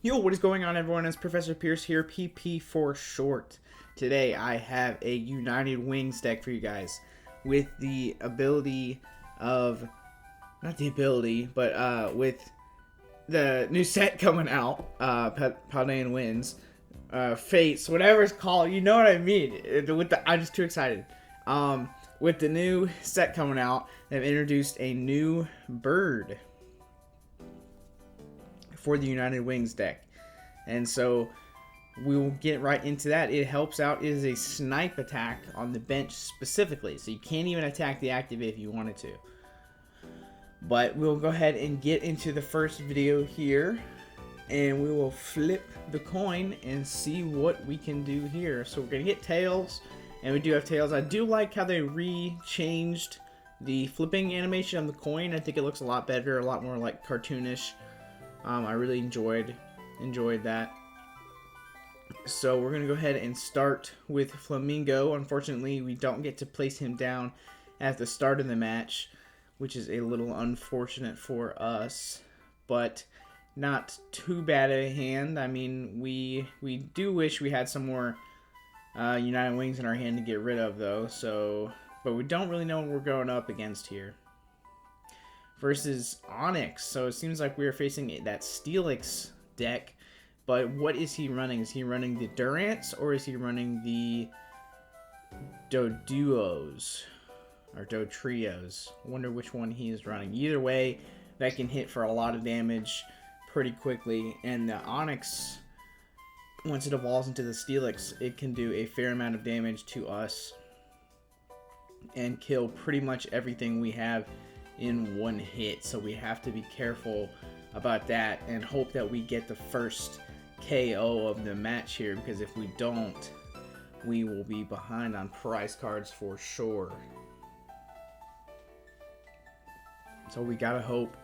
Yo, what is going on, everyone? It's Professor Pierce here, PP for short. Today I have a United Wings deck for you guys with the ability of, not the ability, but with the new set coming out, Paldean Winds, Fates, whatever it's called, you know what I mean. I'm just too excited. With the new set coming out, they've introduced a new bird for the United Wings deck, and so we will get right into that. It helps out. It is a snipe attack on the bench specifically, so you can't even attack the active if you wanted to. But we'll go ahead and get into the first video here, and we will flip the coin and see what we can do here. So we're gonna get tails, and we do have tails. I do like how they re-changed the flipping animation on the coin. I think it looks a lot better, a lot more like cartoonish. I really enjoyed that. So we're gonna go ahead and start with Flamigo. Unfortunately, we don't get to place him down at the start of the match, which is a little unfortunate for us, but not too bad of a hand. I mean, we do wish we had some more United Wings in our hand to get rid of, though. So, but we don't really know what we're going up against here. Versus Onyx, so it seems like we are facing that Steelix deck, but what is he running? Is he running the Durants, or is he running the Doduos, or Dotrios? I wonder which one he is running. Either way, that can hit for a lot of damage pretty quickly, and the Onyx, once it evolves into the Steelix, it can do a fair amount of damage to us, and kill pretty much everything we have in one hit. So we have to be careful about that and hope that we get the first KO of the match here, because if we don't, we will be behind on prize cards for sure. So we gotta hope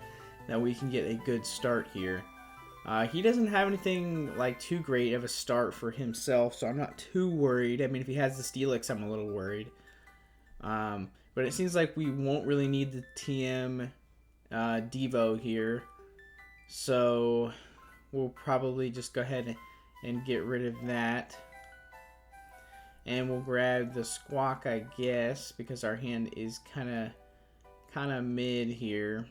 that we can get a good start here. He doesn't have anything like too great of a start for himself, so I'm not too worried. I mean, if he has the Steelix, I'm a little worried. But it seems like we won't really need the TM Devo here. So we'll probably just go ahead and get rid of that. And we'll grab the Squawk, I guess, because our hand is kind of mid here.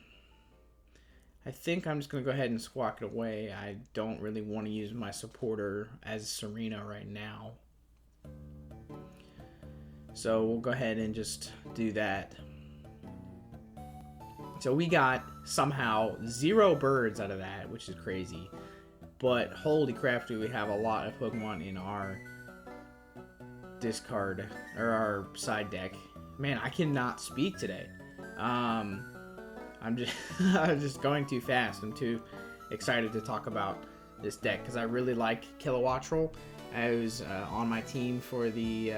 I think I'm just going to go ahead and Squawk it away. I don't really want to use my supporter as Serena right now. So we'll go ahead and just do that. So we got somehow 0 birds out of that, which is crazy. But holy crap, do we have a lot of Pokemon in our discard, or our side deck. Man, I cannot speak today. I'm just going too fast. I'm too excited to talk about this deck because I really like Kilowattrel. I was on my team for the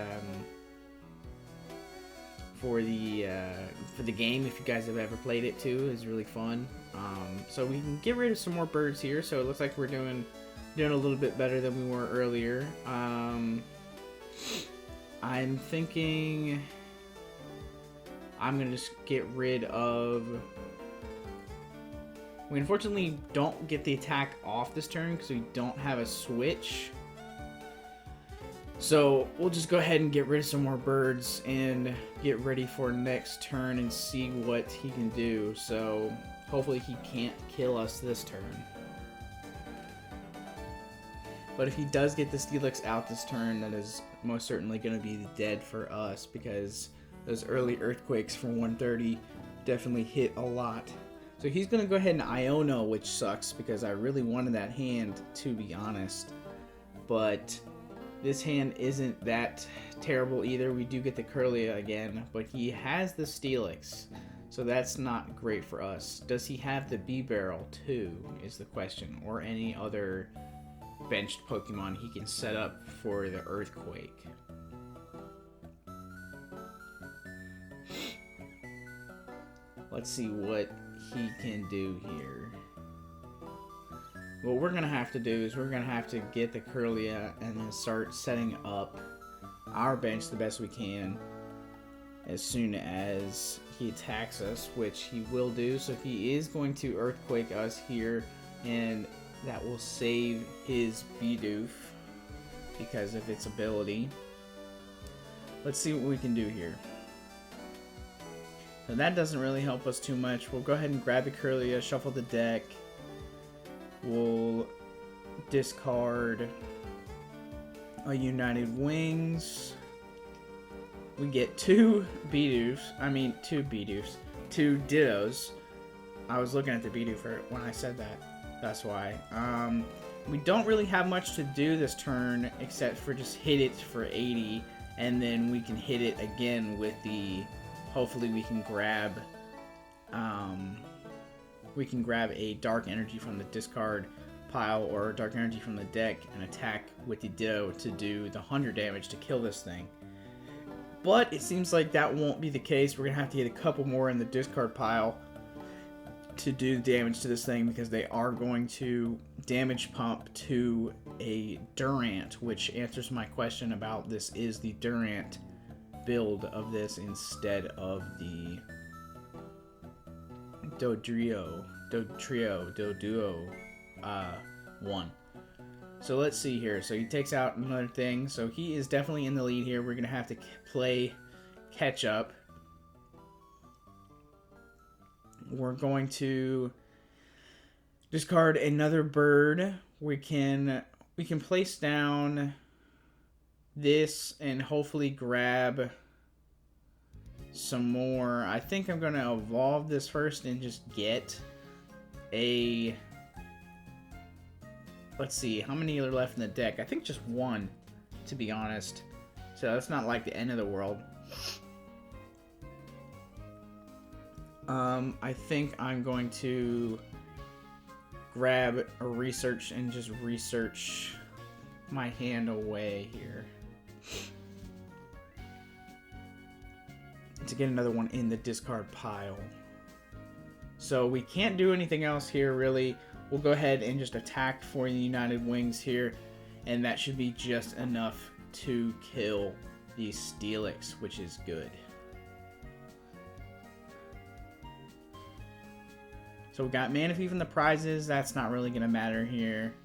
game. If you guys have ever played it too, it's really fun. So we can get rid of some more birds here. So it looks like we're doing a little bit better than we were earlier. I'm thinking I'm gonna just get rid of. We unfortunately don't get the attack off this turn because we don't have a switch. So we'll just go ahead and get rid of some more birds and get ready for next turn and see what he can do. So hopefully he can't kill us this turn. But if he does get the Steelix out this turn, that is most certainly going to be dead for us, because those early Earthquakes for 130 definitely hit a lot. So he's going to go ahead and Iono, which sucks because I really wanted that hand, to be honest. But this hand isn't that terrible either. We do get the Kirlia again, but he has the Steelix, so that's not great for us. Does he have the B-Barrel too, is the question, or any other benched Pokemon he can set up for the Earthquake? Let's see what he can do here. What we're going to have to do is we're going to have to get the Kirlia and then start setting up our bench the best we can as soon as he attacks us, which he will do. So if he is going to Earthquake us here and that will save his Bidoof because of its ability. Let's see what we can do here. So that doesn't really help us too much. We'll go ahead and grab the Kirlia, shuffle the deck. We'll discard a United Wings. We get two Dittos. I was looking at the Bidoof when I said that. That's why. We don't really have much to do this turn except for just hit it for 80, and then we can hit it again with the. Hopefully, we can grab. A Dark Energy from the discard pile or Dark Energy from the deck and attack with the Ditto to do the 100 damage to kill this thing. But it seems like that won't be the case. We're gonna have to hit a couple more in the discard pile to do damage to this thing because they are going to damage pump to a Durant, which answers my question about this is the Durant build of this instead of the Doduo one. So let's see here. So he takes out another thing. So he is definitely in the lead here. We're gonna have to play catch up. We're going to discard another bird. We can place down this and hopefully grab some more. I think I'm gonna evolve this first and just get a. Let's see, how many are left in the deck? I think just one, to be honest. So that's not like the end of the world. I think I'm going to grab a research and just research my hand away here. To get another one in the discard pile. So we can't do anything else here, really. We'll go ahead and just attack for the United Wings here, and that should be just enough to kill the Steelix, which is good. So we got Manaphy from the prizes. That's not really going to matter here.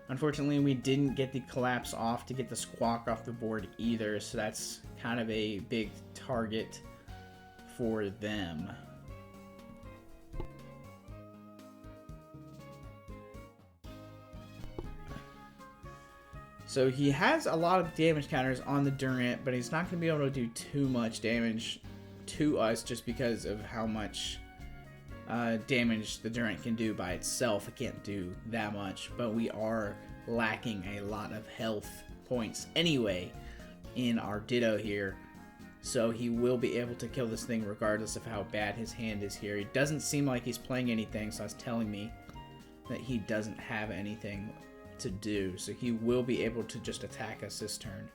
Unfortunately, we didn't get the Collapse off to get the Squawk off the board either, so that's kind of a big target for them. So he has a lot of damage counters on the Durant, but he's not going to be able to do too much damage to us just because of how much damage the Durant can do by itself. It can't do that much, but we are lacking a lot of health points anyway in our Ditto here. So he will be able to kill this thing regardless of how bad his hand is here. It doesn't seem like he's playing anything, so that's telling me that he doesn't have anything to do. So he will be able to just attack us this turn.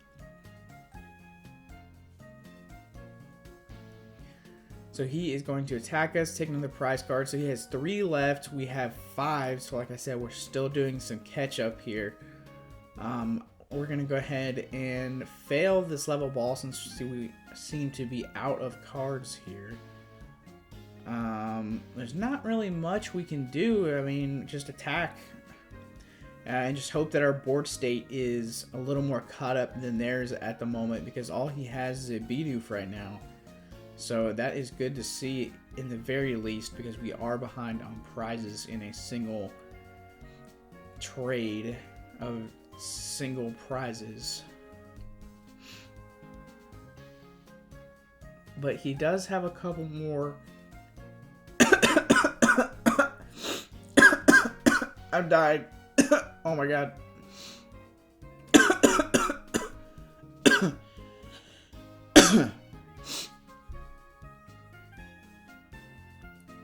So he is going to attack us, take another prize card. So he has 3 left. We have 5. So like I said, we're still doing some catch up here. We're going to go ahead and fail this level ball since we seem to be out of cards here. There's not really much we can do. I mean, just attack. And just hope that our board state is a little more caught up than theirs at the moment, because all he has is a Bidoof right now. So that is good to see in the very least, because we are behind on prizes in a single trade of single prizes. But he does have a couple more. I've died. Oh my god.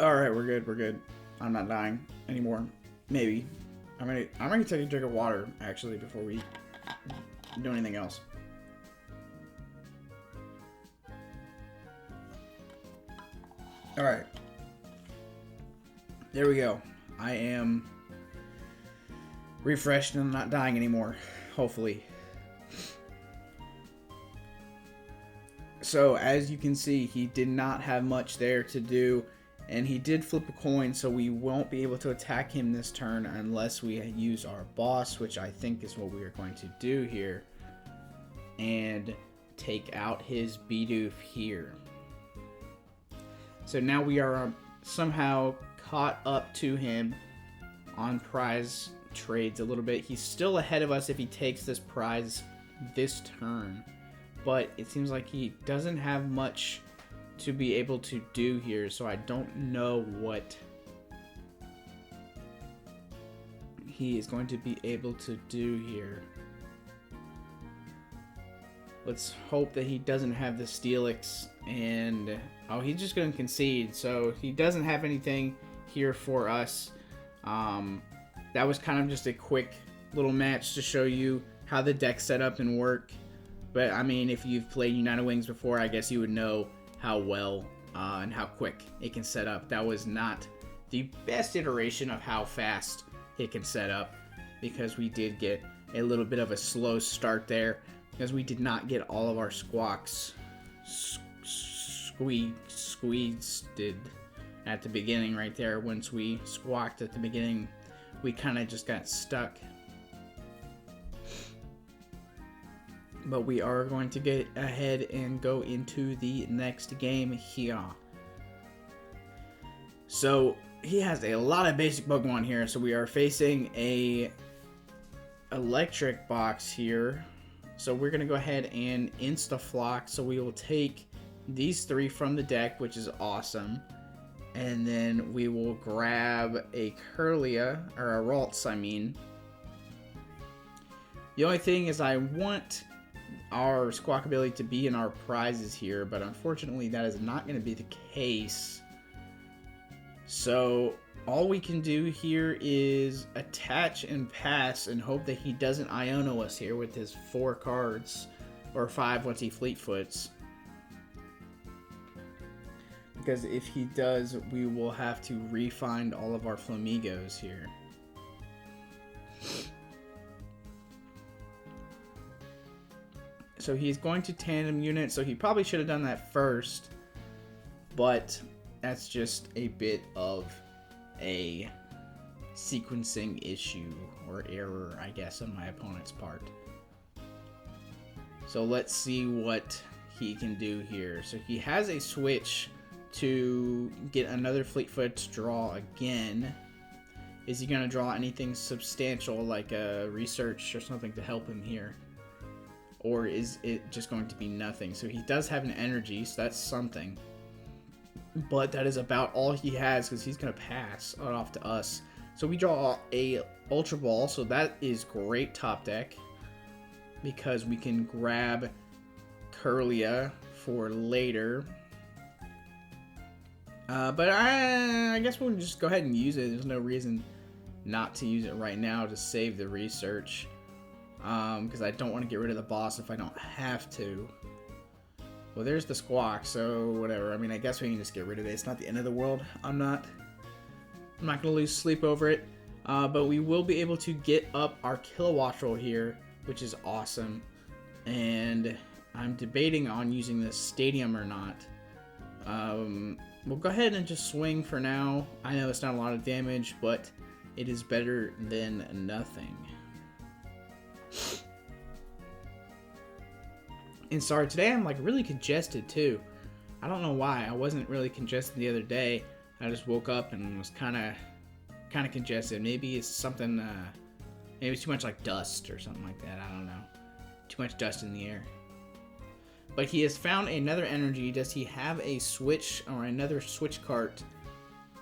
Alright, we're good, we're good. I'm not dying anymore. Maybe. I'm gonna take a drink of water, actually, before we do anything else. Alright. There we go. I am refreshed and I'm not dying anymore. Hopefully. So, as you can see, he did not have much there to do. And he did flip a coin, so we won't be able to attack him this turn unless we use our boss, which I think is what we are going to do here. And take out his Bidoof here. So now we are somehow caught up to him on prize trades a little bit. He's still ahead of us if he takes this prize this turn. But it seems like he doesn't have much to be able to do here, so I don't know what he is going to be able to do here. Let's hope that he doesn't have the Steelix, and oh, he's just going to concede, so he doesn't have anything here for us. That was kind of just a quick little match to show you how the deck set up and work. But I mean, if you've played United Wings before, I guess you would know how well and how quick it can set up. That was not the best iteration of how fast it can set up, because we did get a little bit of a slow start there, because we did not get all of our squawks squeezed at the beginning right there. Once we squawked at the beginning, we kind of just got stuck. But we are going to get ahead and go into the next game here. So he has a lot of basic Pokemon here. So we are facing a electric box here. So we're going to go ahead and Instaflock. So we will take these three from the deck, which is awesome. And then we will grab a Kirlia, or a Ralts, I mean. The only thing is I want our Squawkabilly to be in our prizes here, but unfortunately that is not going to be the case. So all we can do here is attach and pass and hope that he doesn't Iono us here with his 4 cards, or 5 once he Fleetfoots. Because if he does, we will have to re-find all of our Flamigos here. So he's going to tandem unit, so he probably should have done that first, but that's just a bit of a sequencing issue or error, I guess, on my opponent's part. So let's see what he can do here. So he has a switch to get another Fleetfoot to draw again. Is he going to draw anything substantial like a research or something to help him here? Or is it just going to be nothing? So he does have an energy, so that's something. But that is about all he has, because he's going to pass it off to us. So we draw a Ultra Ball, so that is great top deck. Because we can grab Kirlia for later. But I guess we'll just go ahead and use it. There's no reason not to use it right now to save the research. Because I don't want to get rid of the boss if I don't have to. Well, there's the Squawk, so whatever. I mean, I guess we can just get rid of it. It's not the end of the world. I'm not going to lose sleep over it. But we will be able to get up our Kilowattrel here, which is awesome. And I'm debating on using this stadium or not. We'll go ahead and just swing for now. I know it's not a lot of damage, but it is better than nothing. And sorry, today I'm like really congested too. I don't know why. I wasn't really congested the other day. I just woke up and was kind of congested. Maybe it's something, maybe it's too much like dust or something like that. I don't know. Too much dust in the air. But he has found another energy. Does he have a switch or another switch cart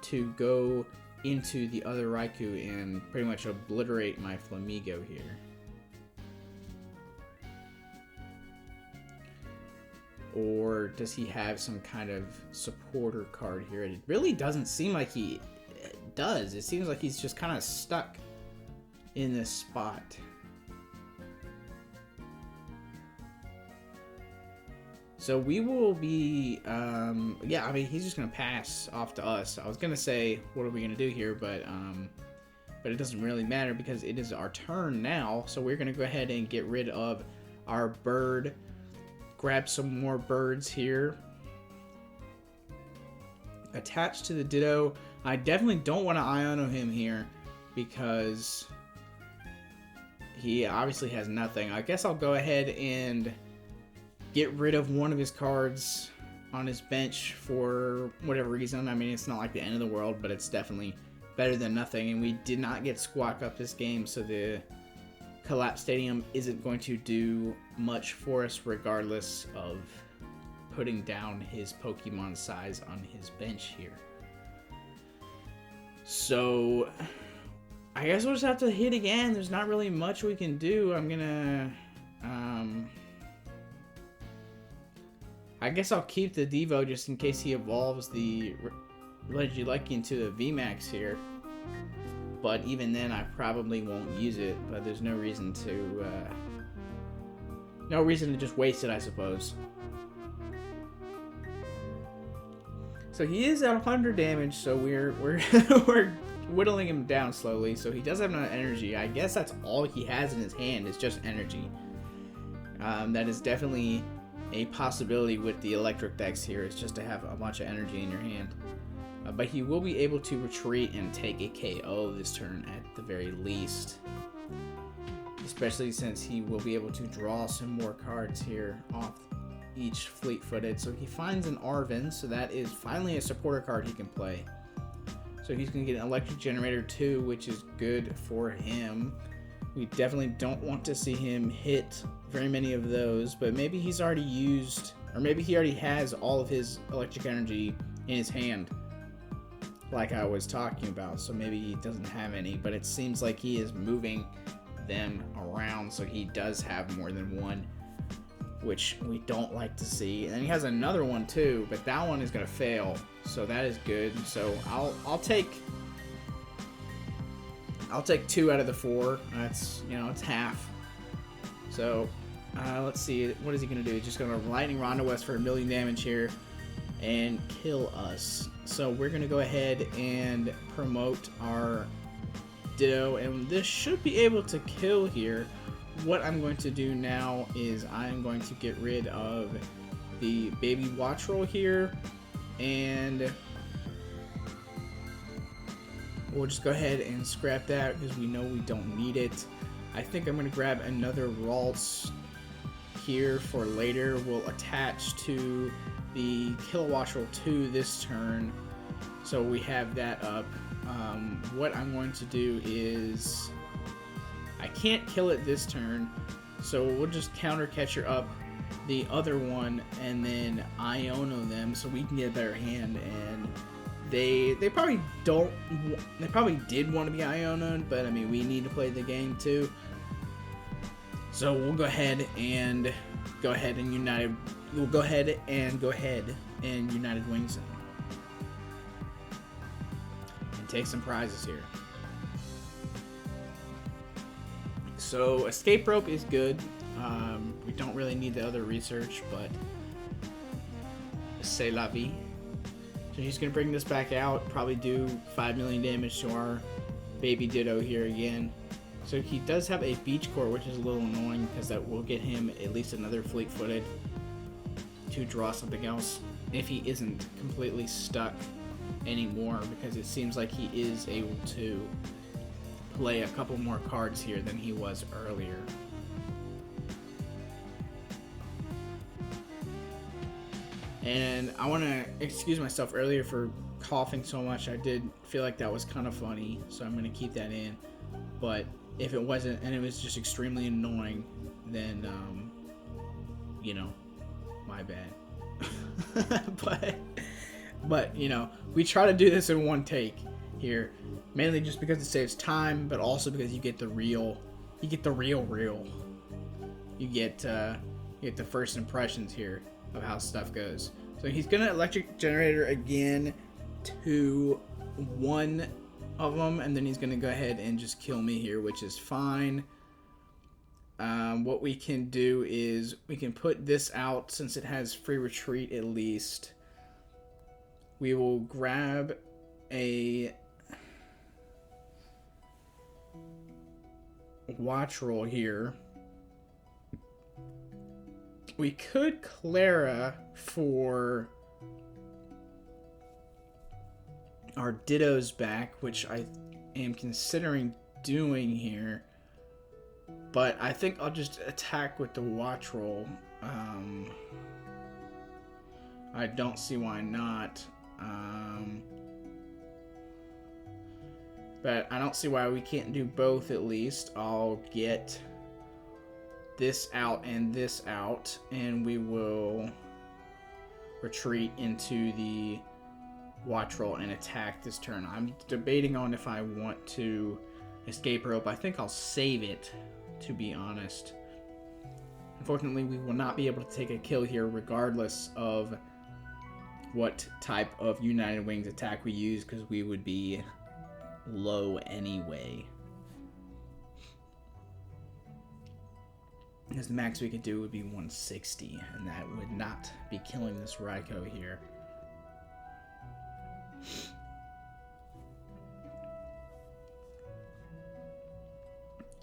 to go into the other Raikou and pretty much obliterate my Flamigo here? Or does he have some kind of supporter card here? It really doesn't seem like he does. It seems like he's just kind of stuck in this spot. So we will be, yeah, I mean, he's just going to pass off to us. I was going to say, what are we going to do here? But it doesn't really matter because it is our turn now. So we're going to go ahead and get rid of our bird. Grab some more birds here. attach to the Ditto. I definitely don't want to Iono him here because he obviously has nothing. I guess I'll go ahead and get rid of one of his cards on his bench for whatever reason. I mean, it's not like the end of the world, but it's definitely better than nothing. And we did not get Squawk up this game, so the Collapsed Stadium isn't going to do much for us regardless of putting down his Pokemon size on his bench here. So I guess we'll just have to hit again. There's not really much we can do. I'm gonna I guess I'll keep the Devo just in case he evolves the Regieleki into the VMAX here. But even then, I probably won't use it. But there's no reason to just waste it, I suppose. So he is at 100 damage. So we're we're whittling him down slowly. So he does have enough energy. I guess that's all he has in his hand is just energy. That is definitely a possibility with the electric decks here. It's just to have a bunch of energy in your hand. But he will be able to retreat and take a KO this turn at the very least. Especially since he will be able to draw some more cards here off each fleet-footed. So he finds an Arven, so that is finally a supporter card he can play. So he's going to get an Electric Generator 2, which is good for him. We definitely don't want to see him hit very many of those, but maybe he's already used, or maybe he already has all of his electric energy in his hand, like I was talking about, so maybe he doesn't have any, but it seems like he is moving them around, so he does have more than one, which we don't like to see. And then he has another one too, but that one is going to fail, so that is good. So I'll take 2 out of the 4. That's, you know, it's half. So let's see, what is he going to do? He's just going to Lightning Rondo us for 1,000,000 damage here and kill us. So we're going to go ahead and promote our Ditto, and this should be able to kill here. What I'm going to do now is I'm going to get rid of the baby Wattrel here, and we'll just go ahead and scrap that because we know we don't need it. I think I'm going to grab another Ralts here for later. We'll attach to the Kilowattrel 2 this turn, so we have that up. What I'm going to do is, I can't kill it this turn, so we'll just counter catcher up the other one and then Iono them so we can get a better hand. And they probably don't, they probably did want to be Iono'd, but I mean, we need to play the game too. So we'll go ahead and United. We'll go ahead and United Wings them and take some prizes here. So escape rope is good. We don't really need the other research, but c'est la vie. So he's gonna bring this back out, probably do 5,000,000 damage to our baby Ditto here again. So he does have a beach core, which is a little annoying because that will get him at least another fleet-footed to draw something else if he isn't completely stuck anymore, because it seems like he is able to play a couple more cards here than he was earlier. And I want to excuse myself earlier for coughing so much. I did feel like that was kind of funny, so I'm going to keep that in. But if it wasn't, and it was just extremely annoying, then, you know, my bad. but, you know, we try to do this in one take here, mainly just because it saves time, but also because you get the real. You get the the first impressions here of how stuff goes. So he's gonna electric generator again to one of them, and then he's gonna go ahead and just kill me here, which is fine. What we can do is we can put this out since it has free retreat at least. We will grab a Wattrel here. We could Klara for our Ditto's back, which I am considering doing here. But I think I'll just attack with the Wattrel. I don't see why not. But I don't see why we can't do both at least. I'll get this out and this out, and we will retreat into the Wattrel and attack this turn. I'm debating on if I want to escape rope. I think I'll save it, to be honest. Unfortunately, we will not be able to take a kill here regardless of what type of United Wings attack we use, because we would be low anyway. Because the max we could do would be 160, and that would not be killing this Raikou here.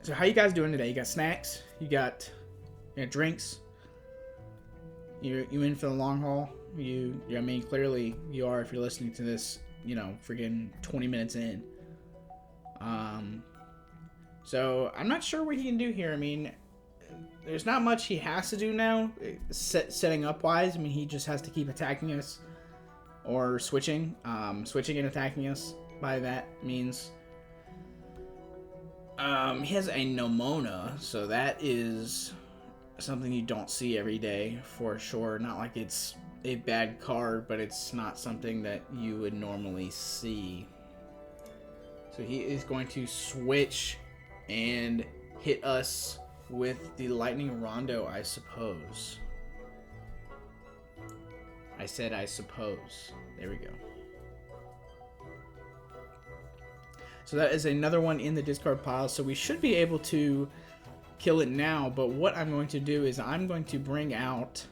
So how you guys doing today? You got snacks? You got drinks? You in for the long haul? I mean, clearly you are if you're listening to this, you know, freaking 20 minutes in. So I'm not sure what he can do here. I mean, there's not much he has to do now, setting up wise. I mean, he just has to keep attacking us or switching and attacking us. By that means, he has a Nomona, so that is something you don't see every day for sure. Not like it's a bad card, but it's not something that you would normally see. So he is going to switch and hit us with the Lightning Rondo, I suppose. I said I suppose. There we go. So that is another one in the discard pile. So we should be able to kill it now. But what I'm going to do is I'm going to bring out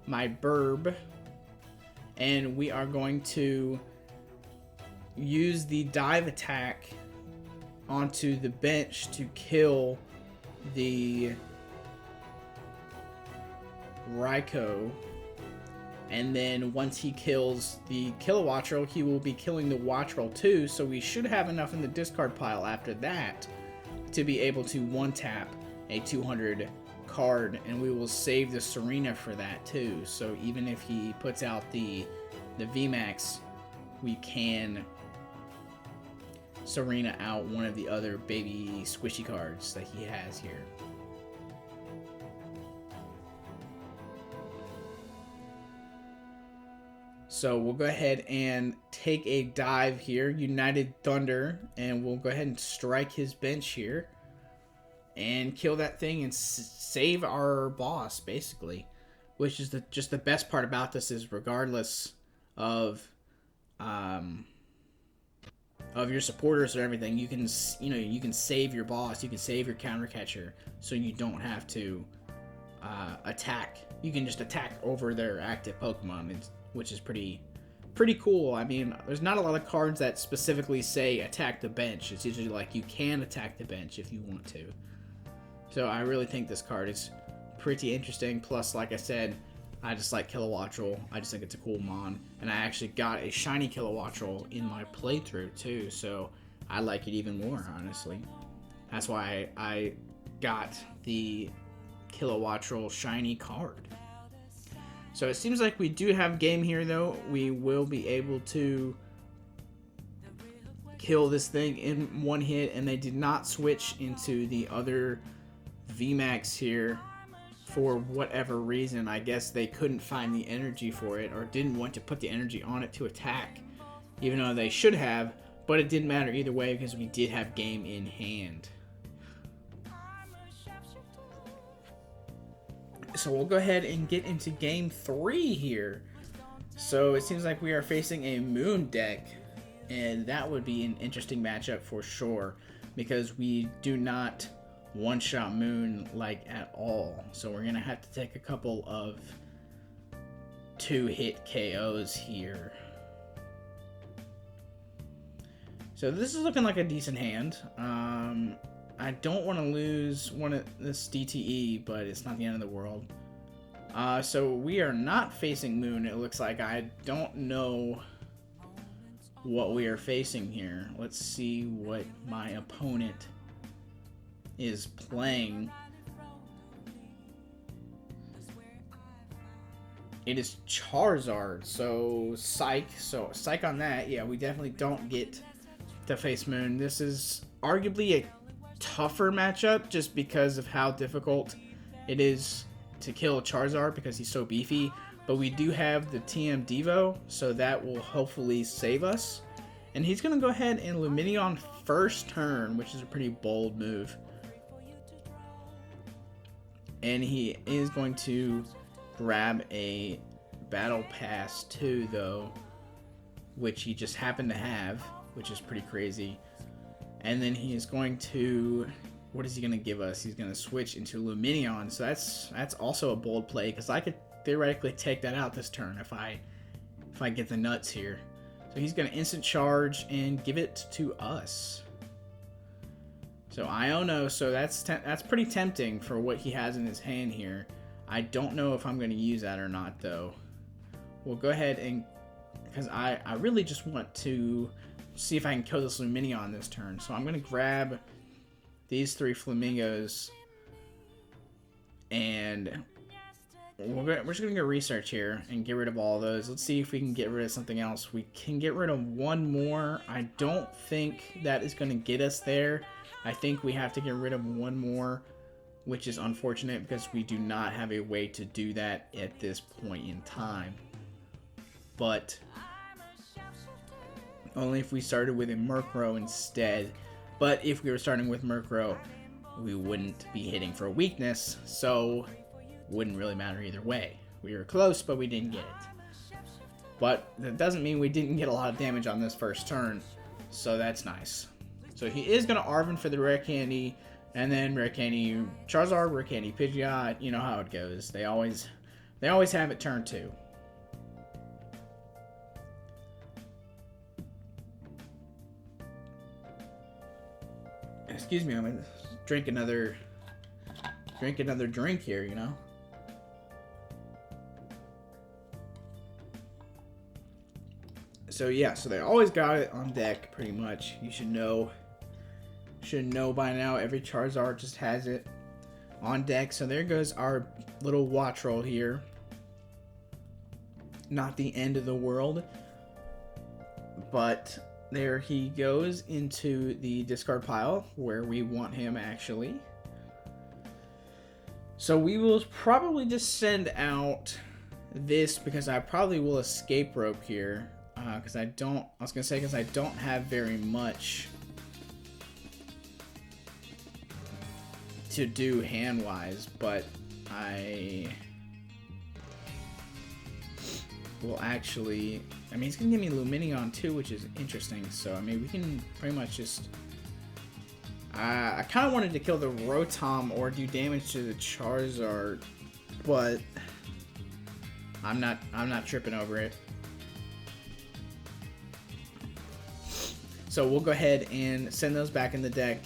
my Burb. And we are going to use the dive attack onto the bench to kill the Raikou. And then once he kills the Kilowattrel, he will be killing the Wattrel too. So we should have enough in the discard pile after that to be able to one-tap a 200 card. And we will save the Serena for that too. So even if he puts out the VMAX, we can Serena out one of the other baby squishy cards that he has here. So we'll go ahead and take a dive here, United Thunder, and we'll go ahead and strike his bench here and kill that thing and save our boss, basically. Which is just the best part about this is regardless of your supporters or everything, you can save your boss, you can save your counter catcher, so you don't have to attack. You can just attack over their active Pokemon, which is pretty cool. I mean, there's not a lot of cards that specifically say attack the bench. It's usually like you can attack the bench if you want to. So I really think this card is pretty interesting. Plus, like I said, I just like Kilowattrel. I just think it's a cool mon. And I actually got a shiny Kilowattrel in my playthrough too, so I like it even more, honestly. That's why I got the Kilowattrel shiny card. So it seems like we do have game here though. We will be able to kill this thing in one hit, and they did not switch into the other VMAX here. For whatever reason, I guess they couldn't find the energy for it or didn't want to put the energy on it to attack, even though they should have, but it didn't matter either way because we did have game in hand. So we'll go ahead and get into game 3 here. So it seems like we are facing a Moon deck, and that would be an interesting matchup for sure because we do not one-shot Moon like at all. So we're gonna have to take a couple of 2-hit KOs here. So this is looking like a decent hand. I don't want to lose one of this DTE, but it's not the end of the world. So we are not facing Moon, it looks like. I don't know what we are facing here. Let's see what my opponent is playing. It is Charizard, so psych. So psych on that. Yeah, we definitely don't get to face Moon. This is arguably a tougher matchup just because of how difficult it is to kill Charizard because he's so beefy. But we do have the TM Devo, so that will hopefully save us. And he's going to go ahead and Lumineon first turn, which is a pretty bold move. And he is going to grab a Battle Pass too, though, which he just happened to have, which is pretty crazy. And then he is going to, what is he going to give us? He's going to switch into Lumineon, so that's also a bold play, because I could theoretically take that out this turn if I get the nuts here. So he's going to instant charge and give it to us. So Iono, so that's pretty tempting for what he has in his hand here. I don't know if I'm going to use that or not, though. We'll go ahead and, because I really just want to see if I can kill this Lumineon this turn. So I'm going to grab these 3 Flamingos, and we're just going to go research here and get rid of all those. Let's see if we can get rid of something else. We can get rid of one more. I don't think that is going to get us there. I think we have to get rid of one more, which is unfortunate because we do not have a way to do that at this point in time. But only if we started with a Murkrow instead. But if we were starting with Murkrow, we wouldn't be hitting for a weakness, so wouldn't really matter either way. We were close, but we didn't get it. But that doesn't mean we didn't get a lot of damage on this first turn, so that's nice. So he is going to Arven for the Rare Candy, and then Rare Candy Charizard, Rare Candy Pidgeot. You know how it goes. They always have it turn 2. Excuse me, I'm gonna drink another drink here, you know. So yeah, so they always got it on deck pretty much. You should know by now. Every Charizard just has it on deck. So there goes our little Wattrel here. Not the end of the world, but there he goes into the discard pile where we want him actually. So we will probably just send out this because I probably will escape rope here. Because I don't have very much to do hand-wise, but I will actually, I mean, he's going to give me Lumineon too, which is interesting, so I mean, we can pretty much just, I kind of wanted to kill the Rotom or do damage to the Charizard, but I'm not tripping over it. So we'll go ahead and send those back in the deck.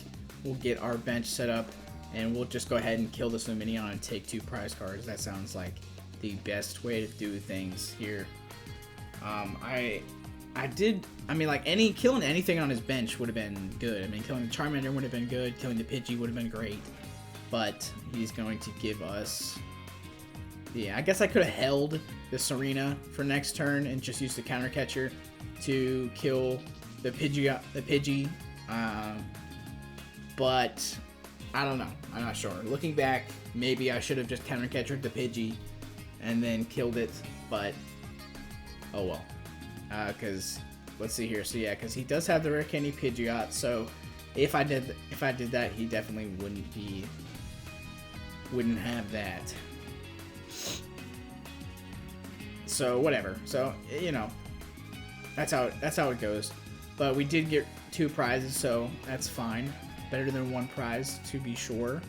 We'll get our bench set up, and we'll just go ahead and kill this Lumineon and take 2 prize cards. That sounds like the best way to do things here. I mean, like, killing anything on his bench would have been good. I mean, killing the Charmander would have been good. Killing the Pidgey would have been great. But he's going to give us, yeah, I guess I could have held the Serena for next turn and just used the counter catcher to kill the Pidgey, but I don't know. I'm not sure. Looking back, maybe I should have just counter catchered the Pidgey and then killed it, but oh well. Because let's see here. So yeah, because he does have the Rare Candy Pidgeot. So if I did that, he definitely wouldn't have that. So whatever. So you know, that's how it goes. But we did get 2 prizes, so that's fine. Better than 1 prize, to be sure.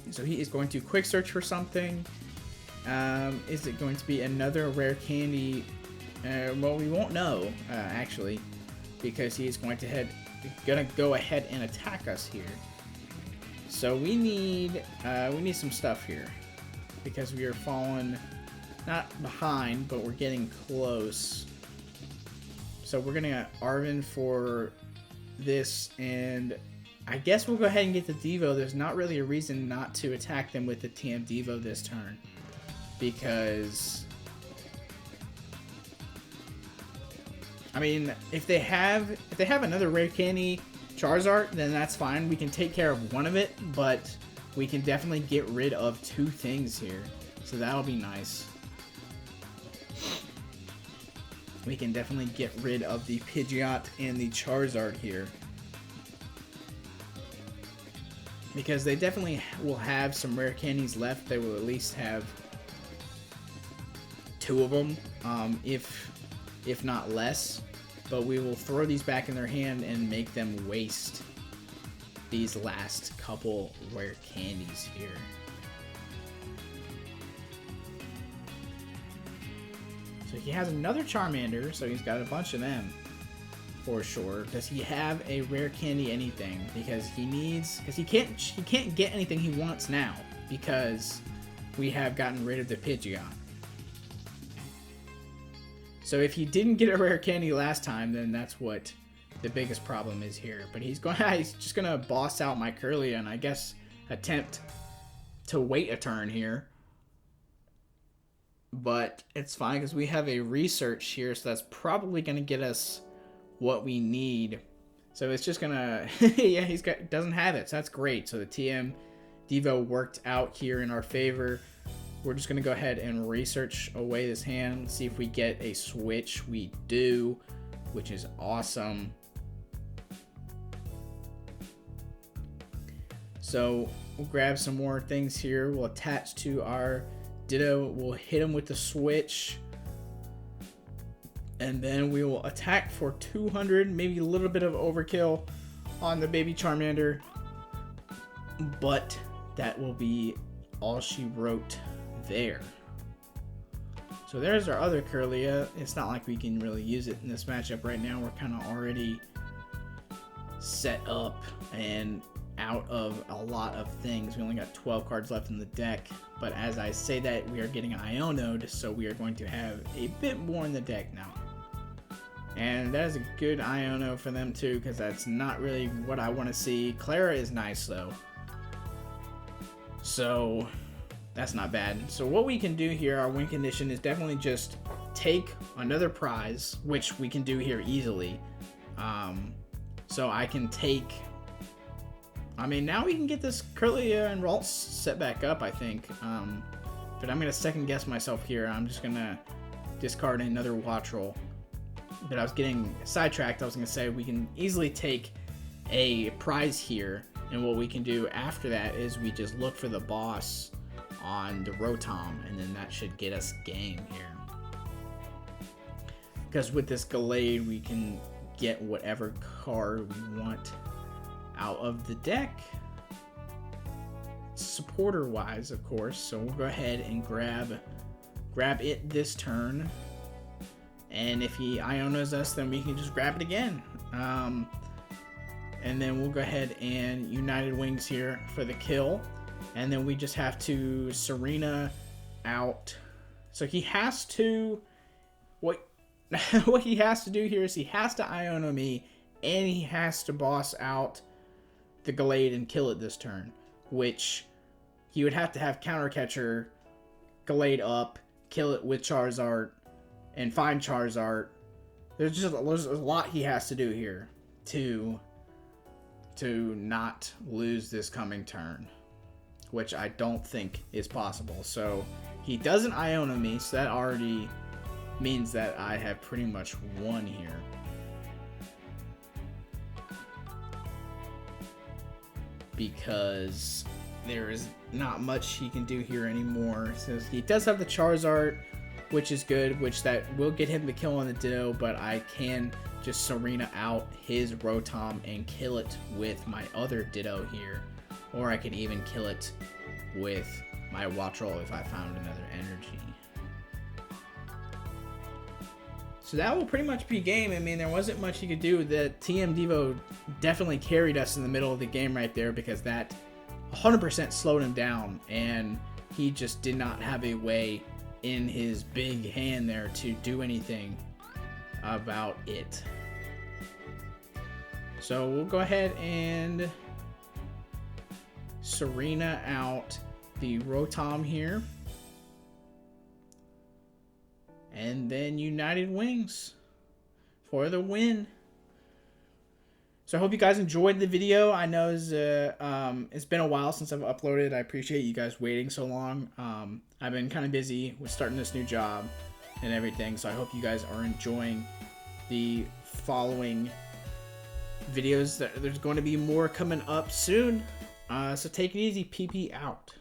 So he is going to quick search for something. Is it going to be another Rare Candy? Well, we won't know, actually, because he's going to go ahead and attack us here. So we need some stuff here, because we are falling not behind, but we're getting close. So we're gonna Arven for this, and I guess we'll go ahead and get the Devo. There's not really a reason not to attack them with the TM Devo this turn, because I mean, if they have another rare candy Charizard, then that's fine. We can take care of one of it, but we can definitely get rid of two things here, so that'll be nice. We can definitely get rid of the Pidgeot and the Charizard here, because they definitely will have some rare candies left. They will at least have two of them, if not less. But we will throw these back in their hand and make them waste these last couple rare candies here. So he has another Charmander, so he's got a bunch of them for sure. Does he have a rare candy anything? Because he can't get anything he wants now, because we have gotten rid of the Pidgeot. So if he didn't get a rare candy last time, then that's what the biggest problem is here. But he's just gonna boss out my Kirlia and I guess attempt to wait a turn here. But it's fine because we have a research here, so that's probably gonna get us what we need. So it's just gonna yeah, doesn't have it, so that's great. So the TM Devo worked out here in our favor. We're just going to go ahead and research away this hand, see if we get a switch. We do, which is awesome. So we'll grab some more things here. We'll attach to our Ditto. We'll hit him with the switch. And then we will attack for 200, maybe a little bit of overkill on the baby Charmander. But that will be all she wrote there. So there's our other Kirlia. It's not like we can really use it in this matchup right now. We're kind of already set up and out of a lot of things. We only got 12 cards left in the deck, but as I say that, we are getting Iono'd, so we are going to have a bit more in the deck now. And that is a good Iono for them too, because that's not really what I want to see. Klara is nice though, so that's not bad. So what we can do here, our win condition, is definitely just take another prize, which we can do here easily. So I can take, I mean, now we can get this Kirlia and Ralts set back up, I think. But I'm going to second guess myself here. I'm just going to discard another Wattrel. But I was getting sidetracked. I was going to say we can easily take a prize here. And what we can do after that is we just look for the boss on the Rotom, and then that should get us game here. Because with this Gallade, we can get whatever card we want out of the deck, supporter wise, of course. So we'll go ahead and grab it this turn, and if he Ionos us, then we can just grab it again. And then we'll go ahead and United Wings here for the kill. And then we just have to Serena out. So he has to, what he has to do here is he has to Iono me, and he has to boss out the Gallade and kill it this turn, which he would have to have counter catcher, Gallade up, kill it with Charizard, and find Charizard. There's a lot he has to do here to not lose this coming turn, which I don't think is possible. So he doesn't Iono me, so that already means that I have pretty much won here. Because there is not much he can do here anymore. So he does have the Charizard, which is good, which that will get him the kill on the Ditto, but I can just Serena out his Rotom and kill it with my other Ditto here. Or I could even kill it with my Wattrel if I found another energy. So that will pretty much be game. I mean, there wasn't much he could do. The TM Devo definitely carried us in the middle of the game right there, because that 100% slowed him down, and he just did not have a way in his big hand there to do anything about it. So we'll go ahead and Serena out the Rotom here. And then United Wings for the win. So I hope you guys enjoyed the video. I know it's been a while since I've uploaded. I appreciate you guys waiting so long. I've been kind of busy with starting this new job and everything. So I hope you guys are enjoying the following videos. There's going to be more coming up soon. So take it easy. PP out.